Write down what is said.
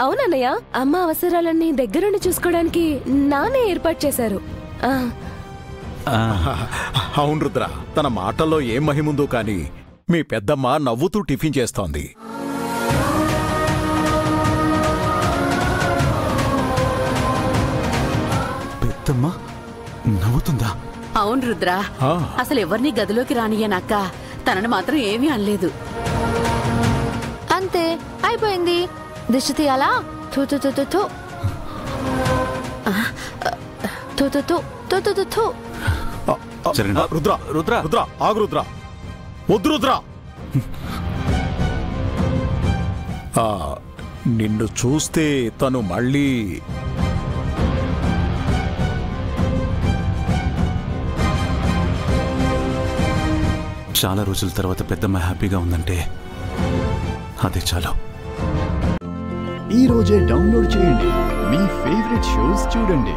అవునన్నయ్య, అమ్మ అవసరాలన్నీ దగ్గరుండి చూసుకోవడానికి నానే ఏర్పాటు చేశారు. అవును రుద్ర, తన మాటల్లో ఏం మహిముందో కాని మీ పెద్దమ్మ నవ్వుతూ టిఫిన్ చేస్తోంది. పెద్దమ్మ నవ్వుతుందా? అవును రుద్ర, అసలు ఎవరిని గదిలోకి రానియనక్క తనను మాత్రం ఏమీ అనలేదు. అంతే, అయిపోయింది. దిష్టి తీయాలా? థూ థూ థూ థూ థూ థూ థూ థూ థూ థూ థూ. రుద్ర రుద్ర రుద్ర ఆగు రుద్ర, వద్దు రుద్ర. నిన్ను చూస్తే తను మళ్ళీ చాలా రోజుల తర్వాత పెద్దమ్మ హ్యాపీగా ఉందంటే అదే చాలు. ఈ రోజే డౌన్లోడ్ చేయండి, మీ ఫేవరెట్ షోస్ చూడండి.